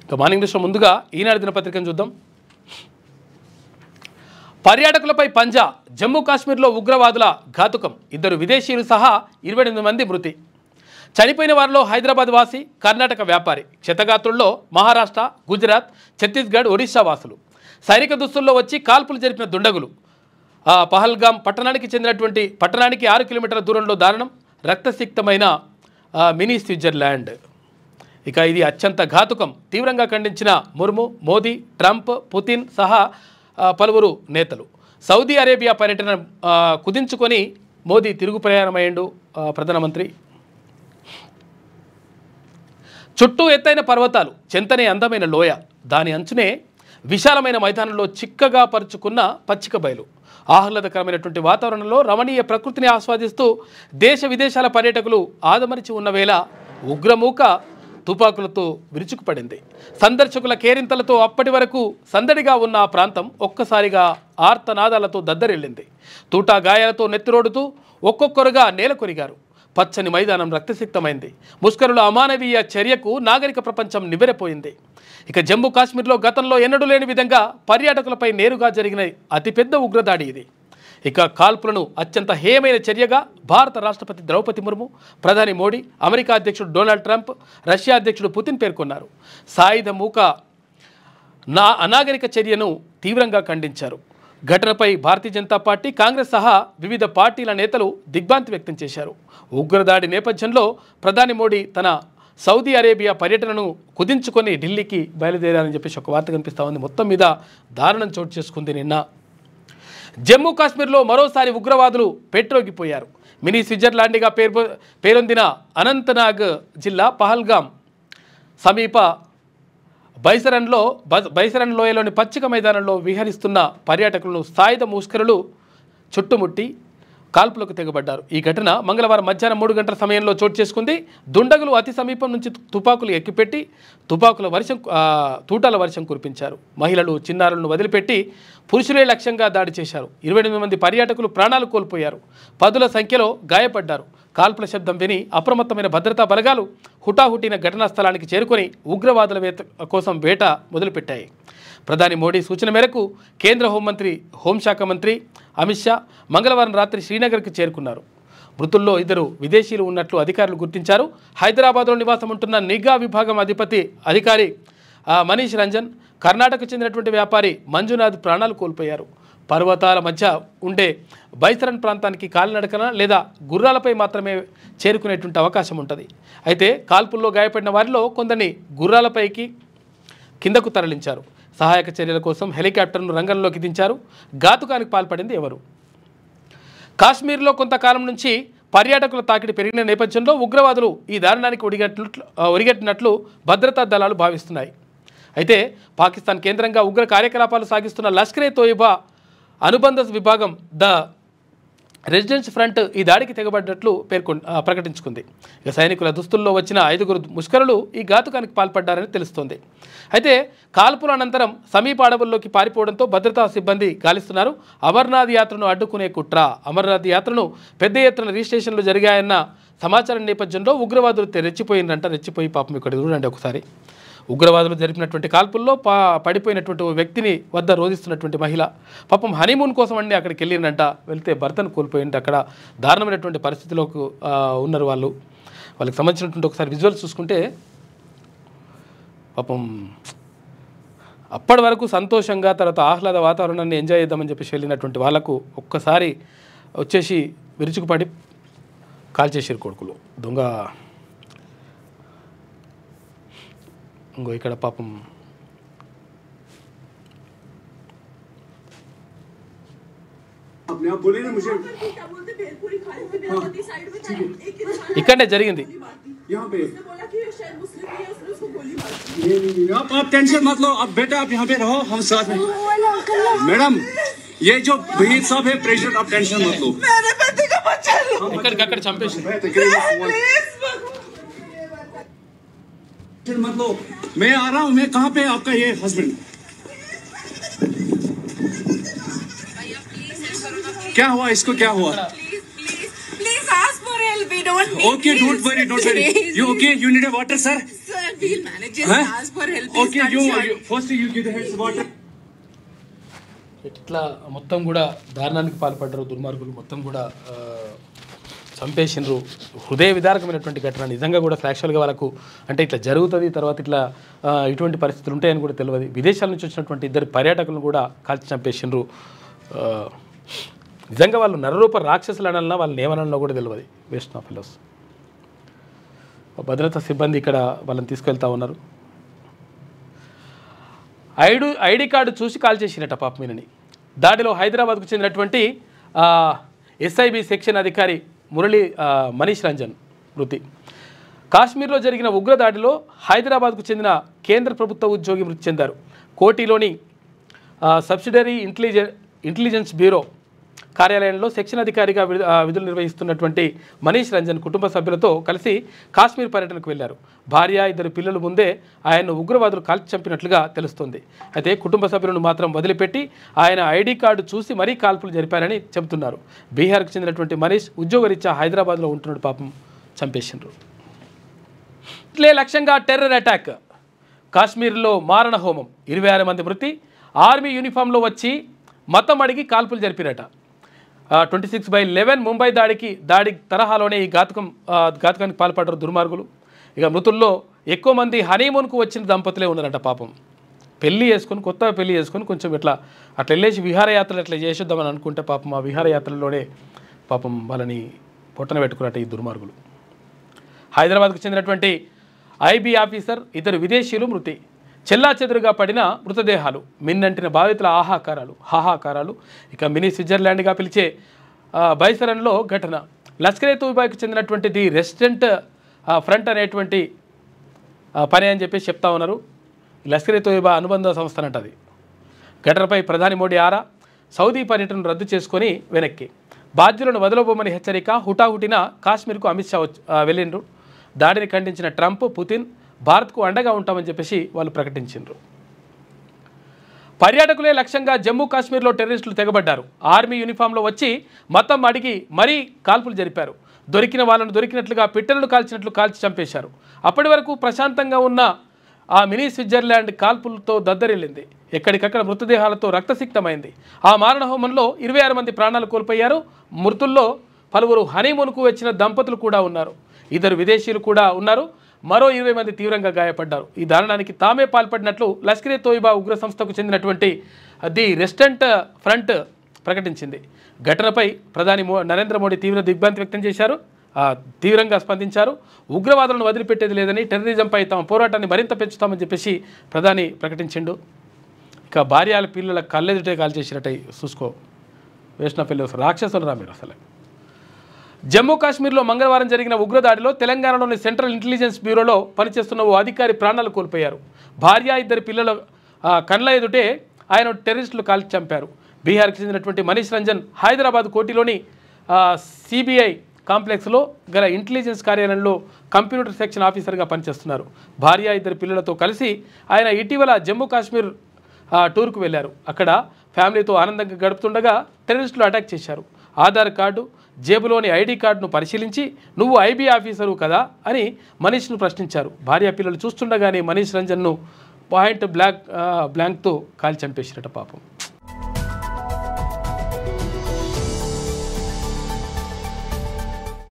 ఇక మార్నింగ్ న్యూస్లో ముందుగా ఈనాడు దినపత్రికను చూద్దాం. పర్యాటకులపై పంజా, జమ్మూ కాశ్మీర్లో ఉగ్రవాదుల ఘాతుకం, 2 విదేశీయులు సహా 28 మంది మృతి. చనిపోయిన వారిలో హైదరాబాద్ వాసి, కర్ణాటక వ్యాపారి, క్షతగాత్రుల్లో మహారాష్ట్ర, గుజరాత్, ఛత్తీస్గఢ్, ఒడిశా వాసులు. సైనిక దుస్తుల్లో వచ్చి కాల్పులు జరిపిన దుండగులు. పహల్గామ్ పట్టణానికి 6 కిలోమీటర్ల దూరంలో దారుణం, రక్తసిక్తమైన మినీ స్విట్జర్లాండ్. ఇక ఇది అత్యంత ఘాతుకం. తీవ్రంగా ఖండించిన ముర్ము, మోదీ, ట్రంప్, పుతిన్ సహా పలువురు నేతలు. సౌదీ అరేబియా పర్యటన కుదించుకొని మోదీ తిరుగు ప్రయాణమయ్యిండు. ప్రధానమంత్రి చుట్టూ ఎత్తైన పర్వతాలు, చెంతనే అందమైన లోయ, దాని అంచునే విశాలమైన మైదానంలో చిక్కగా పరుచుకున్న పచ్చిక బయలు. ఆహ్లాదకరమైనటువంటి వాతావరణంలో రమణీయ ప్రకృతిని ఆస్వాదిస్తూ దేశ విదేశాల పర్యాటకులు ఆదమరిచి ఉన్న వేళ ఉగ్రమూక తుపాకులతో విరుచుకుపడింది. సందర్శకుల కేరింతలతో అప్పటి వరకు సందడిగా ఉన్న ఆ ప్రాంతం ఒక్కసారిగా ఆర్తనాదాలతో దద్దరిల్లింది. తూటా గాయాలతో నెత్తిరోడుతూ ఒక్కొక్కరుగా నేల కొరిగారు. పచ్చని మైదానం రక్తసిక్తమైంది. ముష్కరుల అమానవీయ చర్యకు నాగరిక ప్రపంచం నివ్వెరపోయింది. ఇక జమ్మూ కాశ్మీర్లో గతంలో ఎన్నడూ లేని విధంగా పర్యాటకులపై నేరుగా జరిగిన అతిపెద్ద ఉగ్రదాడి ఇది. ఇక కాల్పులను అత్యంత హేయమైన చర్యగా భారత రాష్ట్రపతి ద్రౌపది ముర్ము, ప్రధాని మోడీ, అమెరికా అధ్యక్షుడు డొనాల్డ్ ట్రంప్, రష్యా అధ్యక్షుడు పుతిన్ పేర్కొన్నారు. సాయుధ మూక అనాగరిక చర్యను తీవ్రంగా ఖండించారు. ఘటనపై భారతీయ జనతా పార్టీ, కాంగ్రెస్ సహా వివిధ పార్టీల నేతలు దిగ్భ్రాంతి వ్యక్తం చేశారు. ఉగ్రదాడి నేపథ్యంలో ప్రధాని మోడీ తన సౌదీ అరేబియా పర్యటనను కుదించుకొని ఢిల్లీకి బయలుదేరారని చెప్పేసి ఒక వార్త కనిపిస్తూ ఉంది. మొత్తం మీద దారుణం చోటు చేసుకుంది. నిన్న జమ్మూ కాశ్మీర్లో మరోసారి ఉగ్రవాదులు పెట్రోగిపోయారు. మినీ స్విట్జర్లాండ్గా పేరొందిన అనంతనాగ్ జిల్లా పహల్గామ్ సమీప బైసరన్ లోయలోని పచ్చిక మైదానంలో విహరిస్తున్న పర్యాటకులను సాయుధ ముష్కరులు చుట్టుముట్టి కాల్పులకు తెగబడ్డారు. ఈ ఘటన మంగళవారం మధ్యాహ్నం 3 గంటల సమయంలో చోటు చేసుకుంది. దుండగులు అతి సమీపం నుంచి తుపాకులు ఎక్కుపెట్టి తూటాల వర్షం కురిపించారు. మహిళలు, చిన్నారులను వదిలిపెట్టి పురుషులే లక్ష్యంగా దాడి చేశారు. 28 మంది పర్యాటకులు ప్రాణాలు కోల్పోయారు. 10ల సంఖ్యలో గాయపడ్డారు. కాల్పుల శబ్దం విని అప్రమత్తమైన భద్రతా బలగాలు హుటాహుటిన ఘటనా స్థలానికి చేరుకొని ఉగ్రవాదుల కోసం వేట మొదలుపెట్టాయి. ప్రధాని మోడీ సూచన మేరకు కేంద్ర హోంశాఖ మంత్రి అమిత్ షా మంగళవారం రాత్రి శ్రీనగర్కి చేరుకున్నారు. మృతుల్లో 2 విదేశీయులు ఉన్నట్లు అధికారులు గుర్తించారు. హైదరాబాద్లో నివాసం ఉంటున్న నిఘా విభాగం అధికారి మనీష్ రంజన్, కర్ణాటకకు చెందినటువంటి వ్యాపారి మంజునాథ్ ప్రాణాలు కోల్పోయారు. పర్వతాల మధ్య ఉండే బైసరన్ ప్రాంతానికి కాలినడకన లేదా గుర్రాలపై మాత్రమే చేరుకునేటువంటి అవకాశం ఉంటుంది. అయితే కాల్పుల్లో గాయపడిన వారిలో కొందరిని గుర్రాలపైకి కిందకు తరలించారు. సహాయక చర్యల కోసం హెలికాప్టర్ను రంగంలోకి దించారు. ఘాతుకానికి పాల్పడింది ఎవరు? కాశ్మీర్లో కొంతకాలం నుంచి పర్యాటకుల తాకిడి పెరిగిన నేపథ్యంలో ఉగ్రవాదులు ఈ దారుణానికి ఒడిగట్టినట్లు భద్రతా దళాలు భావిస్తున్నాయి. అయితే పాకిస్తాన్ కేంద్రంగా ఉగ్ర కార్యకలాపాలు సాగిస్తున్న లష్కరే తోయిబా అనుబంధ విభాగం ద రెసిడెన్స్ ఫ్రంట్ ఈ దాడికి తెగబడ్డట్లు ప్రకటించుకుంది. ఇక సైనికుల దుస్తుల్లో వచ్చిన 5 ముష్కరులు ఈ ఘాతుకానికి పాల్పడ్డారని తెలుస్తోంది. అయితే కాల్పుల అనంతరం సమీప అడవుల్లోకి పారిపోవడంతో భద్రతా సిబ్బంది గాలిస్తున్నారు. అమర్నాథ్ యాత్రను అడ్డుకునే కుట్ర. అమర్నాథ్ యాత్రను పెద్ద ఎత్తున రిజిస్ట్రేషన్లు జరిగాయన్న సమాచారం నేపథ్యంలో ఉగ్రవాదులు రెచ్చిపోయి పాపం ఇక్కడ చూడండి ఒకసారి. ఉగ్రవాదులు జరిపినటువంటి కాల్పుల్లో పడిపోయినటువంటి వ్యక్తిని వద్ద రోధిస్తున్నటువంటి మహిళ పాపం హనీమూన్ కోసం అండి అక్కడికి వెళ్ళిందంట. వెళ్తే భర్తను కోల్పోయింది. అక్కడ దారుణమైనటువంటి పరిస్థితిలోకి ఉన్నారు వాళ్ళకి సంబంధించినటువంటి ఒకసారి విజువల్స్ చూసుకుంటే పాపం అప్పటి వరకు సంతోషంగా తర్వాత ఆహ్లాద వాతావరణాన్ని ఎంజాయ్ చేద్దామని చెప్పేసి వెళ్ళినటువంటి వాళ్ళకు ఒక్కసారి వచ్చేసి విరుచుకుపడి కాల్చేసారు కొడుకులు. దొంగ ఇంకో ఇక్కడ పాపం ఇక్కడనే జరిగింది. आप टेंशन मत लो, अब बेटा आप यहाँ पे रहो, हम साथ में। मैडम ये जो भीड़ साहब है प्रेसिडेंट, आप टेंशन मत लो। मेरे बेटे का बच्चा ఇక్కడ చంపేసి मत लो, मैं आ रहा हूँ। मैं कहाँ पे आपका ये हस्बैंड? क्या हुआ इसको, क्या हुआ? Please ask for help. We don't need Okay, don't worry, don't worry. You okay? You need a water, sir? Sir, we'll manage. Just ask for help. Okay, you first you give the heads water. ఇట్లా మొత్తం కూడా దారుణానికి పాల్పడ్డారు దుర్మార్గులు, మొత్తం కూడా చంపేసినారు. హృదయ విదారకమైనటువంటి ఘటన నిజంగా కూడా ఫ్యాక్చువల్గా వాళ్ళకు అంటే ఇట్లా జరుగుతుంది, తర్వాత ఇట్లా ఇటువంటి పరిస్థితులు ఉంటాయని కూడా తెలియదు. విదేశాల నుంచి వచ్చినటువంటి ఇద్దరు పర్యాటకులను కూడా కాల్చి చంపేసినారు. నిజంగా వాళ్ళు నరరూప రాక్షసులు అనాలన్నా వాళ్ళని ఏమనాలన్నా కూడా తెలియదు. Waste of fellows. భద్రతా సిబ్బంది ఇక్కడ వాళ్ళని తీసుకెళ్తా ఉన్నారు. ఐడి కార్డు చూసి కాల్ చేసినట్ట పాపమీనని. దాడిలో హైదరాబాద్కు చెందినటువంటి ఎస్ఐబి సెక్షన్ అధికారి మనీష్ రంజన్ మృతి. కాశ్మీర్లో జరిగిన ఉగ్రదాడిలో హైదరాబాద్కు చెందిన కేంద్ర ప్రభుత్వ ఉద్యోగి మృతి చెందారు. కోటిలోని సబ్సిడరీ ఇంటెలిజెన్స్ బ్యూరో కార్యాలయంలో సెక్షన్ అధికారిగా విధులు నిర్వహిస్తున్నటువంటి మనీష్ రంజన్ కుటుంబ సభ్యులతో కలిసి కాశ్మీర్ పర్యటనకు వెళ్లారు. భార్య, ఇద్దరు పిల్లలు ముందే ఆయన్ను ఉగ్రవాదులు కాల్చి చంపినట్లుగా తెలుస్తోంది. అయితే కుటుంబ సభ్యులను మాత్రం వదిలిపెట్టి ఆయన ఐడి కార్డు చూసి మరీ కాల్పులు జరిపారని చెబుతున్నారు. బీహార్కు చెందినటువంటి మనీష్ ఉద్యోగరీత్యా హైదరాబాద్లో ఉంటున్నాడు. పాపం చంపేసిండ్రు. ఇట్లే లక్ష్యంగా టెర్రర్ అటాక్. కాశ్మీర్లో మారణ హోమం, 26 మంది మృతి. ఆర్మీ యూనిఫామ్లో వచ్చి మతం అడిగి కాల్పులు జరిపిరట. 26/11 ముంబై దాడి తరహాలోనే ఈ ఘాతకానికి పాల్పడ్డారు దుర్మార్గులు. ఇక మృతుల్లో ఎక్కువ మంది హనీమూన్కు వచ్చిన దంపతులే ఉన్నారంట. పాపం కొత్తగా పెళ్లి చేసుకొని కొంచెం అట్లా వెళ్ళేసి విహారయాత్రలు అట్లా చేసేద్దామని అనుకుంటే పాపం ఆ విహారయాత్రలోనే పాపం వాళ్ళని పొట్టన పెట్టుకున్నట్టు ఈ దుర్మార్గులు. హైదరాబాద్కు చెందినటువంటి ఐబీ ఆఫీసర్, ఇద్దరు విదేశీయులు మృతి. చెల్లాచెదురుగా పడిన మృతదేహాలు, మిన్నంటిన బాధితుల హాహాకారాలు. ఇక మినీ స్విట్జర్లాండ్గా పిలిచే బైసరన్లో ఘటన. లష్కరే తోయిబాకి చెందినటువంటి ది రెసిడెంట్ ఫ్రంట్ అనేటువంటి పని అని చెప్పేసి చెప్తా ఉన్నారు. లష్కరే తోయిబా అనుబంధ సంస్థ అంటది. ఘటనపై ప్రధాని మోడీ సౌదీ పర్యటనను రద్దు చేసుకొని వెనక్కి. బాధ్యులను వదలబోమని హెచ్చరిక. హుటాహుటిన కాశ్మీర్కు అమిత్ షా వెళ్ళిండ్రు. దాడిని ఖండించిన ట్రంప్, పుతిన్ భారత్కు అండగా ఉంటామని చెప్పేసి వాళ్ళు ప్రకటించారు. పర్యాటకులే లక్ష్యంగా జమ్మూ కాశ్మీర్లో టెర్రరిస్టులు తెగబడ్డారు. ఆర్మీ యూనిఫామ్లో వచ్చి మతం అడిగి మరీ కాల్పులు జరిపారు. దొరికిన వాళ్ళను దొరికినట్లుగా పిట్టలను కాల్చినట్లు కాల్చి చంపేశారు. అప్పటి వరకు ప్రశాంతంగా ఉన్న ఆ మినీ స్విట్జర్లాండ్ కాల్పులతో దద్దరిల్లింది. ఎక్కడికక్కడ మృతదేహాలతో రక్తసిక్తమైంది. ఆ మారణ హోమంలో 26 మంది ప్రాణాలు కోల్పోయారు. మృతుల్లో పలువురు హనీమూన్కు వచ్చిన దంపతులు కూడా ఉన్నారు. ఇద్దరు విదేశీయులు కూడా ఉన్నారు. మరో 20 మంది తీవ్రంగా గాయపడ్డారు. ఈ దారుణానికి తామే పాల్పడినట్లు లష్కరే తోయిబా ఉగ్ర సంస్థకు చెందినటువంటి ది రెసిడెంట్ ఫ్రంట్ ప్రకటించింది. ఘటనపై ప్రధాని నరేంద్ర మోడీ తీవ్ర దిగ్భ్రాంతి వ్యక్తం చేశారు. తీవ్రంగా స్పందించారు. ఉగ్రవాదులను వదిలిపెట్టేది లేదని, టెర్రరిజంపై తమ పోరాటాన్ని మరింత పెంచుతామని చెప్పేసి ప్రధాని ప్రకటించిండు. ఇక భార్యల పిల్లల కళ్ళెదుటే కాల్ చేసినట్టు చూసుకో. వేసిన పిల్లలు రాక్షసులు రా మీరు అసలు. జమ్మూ కాశ్మీర్లో మంగళవారం జరిగిన ఉగ్రదాడిలో తెలంగాణలోని సెంట్రల్ ఇంటెలిజెన్స్ బ్యూరోలో పనిచేస్తున్న ఓ అధికారి ప్రాణాలు కోల్పోయారు. భార్య, ఇద్దరు పిల్లల కళ్ళ ఎదుటే ఆయన టెర్రరిస్టులు కాల్చి చంపారు. బీహార్కి చెందినటువంటి మనీష్ రంజన్ హైదరాబాద్ కోటిలోని సిబిఐ కాంప్లెక్స్లో గల ఇంటెలిజెన్స్ కార్యాలయంలో కంప్యూటర్ సెక్షన్ ఆఫీసర్గా పనిచేస్తున్నారు. భార్య, ఇద్దరు పిల్లలతో కలిసి ఆయన ఇటీవల జమ్మూ కాశ్మీర్ టూర్కు వెళ్లారు. అక్కడ ఫ్యామిలీతో ఆనందంగా గడుపుతుండగా టెర్రరిస్టులు అటాక్ చేశారు. ఆధార్ కార్డు, జేబులోని ఐడి కార్డును పరిశీలించి నువ్వు ఐబీ ఆఫీసరు కదా అని మనీష్ను ప్రశ్నించారు. భార్య, పిల్లలు చూస్తుండగానే మనీష్ రంజన్ను బ్లాంక్తో కాల్చి చంపేసినట్ట పాపం.